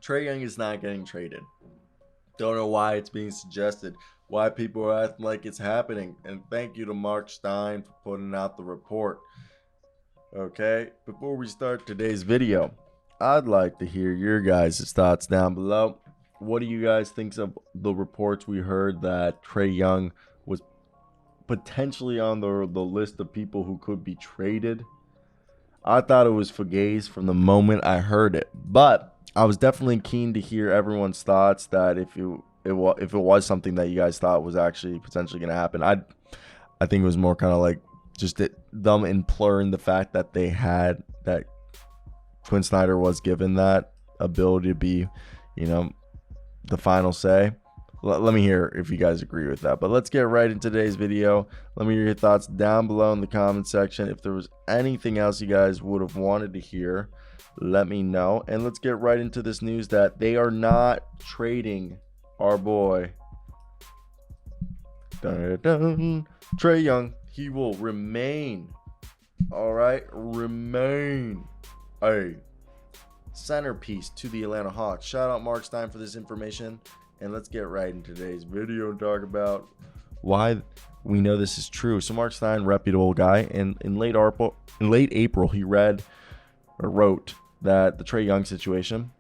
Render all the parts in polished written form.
Trae Young is not getting traded. Don't know why it's being suggested, why people are acting like it's happening. And thank you to Mark Stein for putting out the report. Okay, before we start today's video, I'd like to hear your guys' thoughts down below. What do you guys think of the reports we heard that Trae Young was potentially on the list of people who could be traded? I thought it was fugazi from the moment I heard it, but I was definitely keen to hear everyone's thoughts. That if it was something that you guys thought was actually potentially going to happen, I think it was more kind of like just them imploring the fact that they had that Quin Snyder was given that ability to be, the final say. Let me hear if you guys agree with that. But let's get right into today's video. Let me hear your thoughts down below in the comment section. If there was anything else you guys would have wanted to hear, let me know. And let's get right into this news that they are not trading our boy Trae Young. He will remain. All right, remain a centerpiece to the Atlanta Hawks. Shout out Mark Stein for this information. And let's get right into today's video and talk about why we know this is true. So Mark Stein, reputable guy, and in late April, he wrote that the Trae Young situation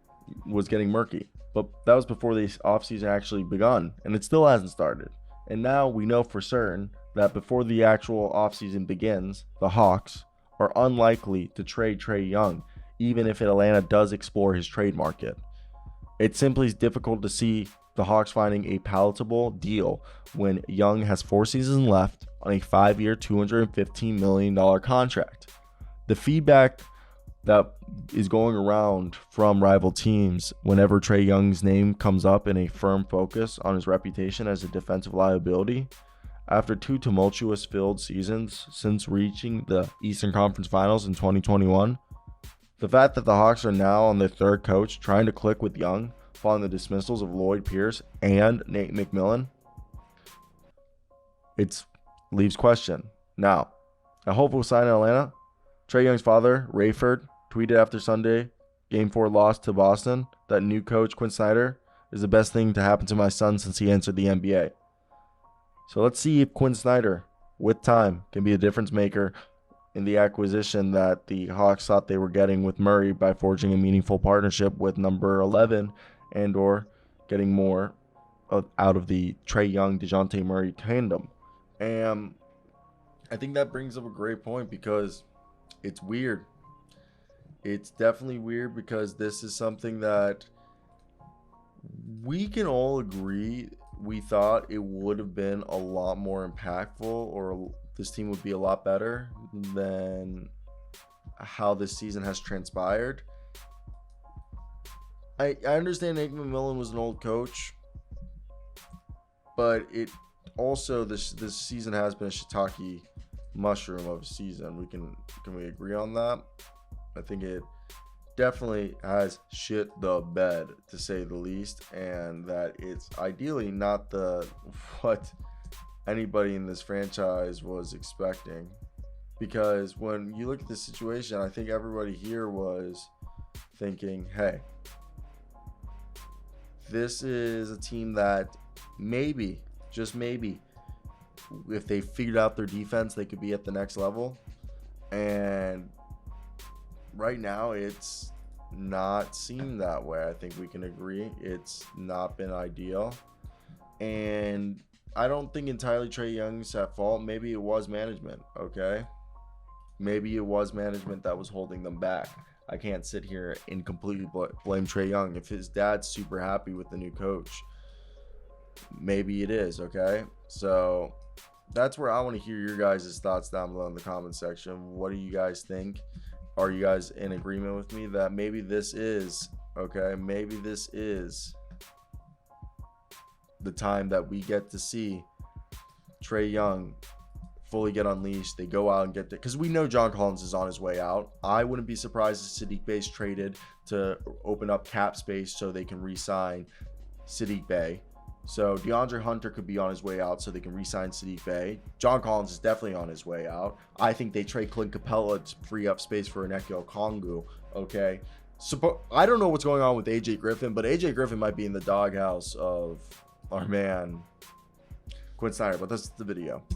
was getting murky. But that was before the offseason actually begun, and it still hasn't started. And now we know for certain that before the actual offseason begins, the Hawks are unlikely to trade Trae Young, even if Atlanta does explore his trade market. It simply is difficult to see the Hawks finding a palatable deal when Young has 4 seasons left on a 5-year, $215 million contract. The feedback that is going around from rival teams whenever Trae Young's name comes up in a firm focus on his reputation as a defensive liability, after 2 tumult-filled seasons since reaching the Eastern Conference Finals in 2021, the fact that the Hawks are now on their 3rd coach trying to click with Young following the dismissals of Lloyd and Nate McMillan, it leaves question. Now, a hopeful sign in Atlanta, Trae Young's father, Rayford, tweeted after Sunday Game 4 loss to Boston that new coach Quin Snyder is the best thing to happen to my son since he entered the NBA. So let's see if Quin Snyder, with time, can be a difference maker in the acquisition that the Hawks thought they were getting with Murray by forging a meaningful partnership with number 11 and or getting more out of the Trae Young, Dejounte Murray tandem. And I think that brings up a great point because it's weird. It's definitely weird because this is something that we can all agree we thought it would have been a lot more impactful, or this team would be a lot better than how this season has transpired. I understand Nate McMillan was an old coach, but it also this season has been a shiitake mushroom of a season. Can we agree on that? I think it definitely has shit the bed, to say the least, and that it's ideally not what anybody in this franchise was expecting. Because when you look at this situation, I think everybody here was thinking, hey, this is a team that maybe, just maybe, if they figured out their defense, they could be at the next level. And right now, it's not seemed that way. I think we can agree. It's not been ideal. And I don't think entirely Trae Young's at fault. Maybe it was management, okay? Maybe it was management that was holding them back. I can't sit here and completely blame Trae Young. If his dad's super happy with the new coach, maybe it is, okay? So that's where I want to hear your guys' thoughts down below in the comment section. What do you guys think? Are you guys in agreement with me that maybe this is, okay, maybe this is the time that we get to see Trae Young fully get unleashed? They go out and get there, because we know John Collins is on his way out. I wouldn't be surprised if Saddiq Bey's traded to open up cap space so they can re-sign Saddiq Bey. So DeAndre Hunter could be on his way out so they can re-sign Saddiq Bey. John Collins is definitely on his way out. I think they trade Clint Capella to free up space for Onyeka Okongwu, okay? I don't know what's going on with AJ Griffin, but AJ Griffin might be in the doghouse of our man Quin Snyder. But that's the video.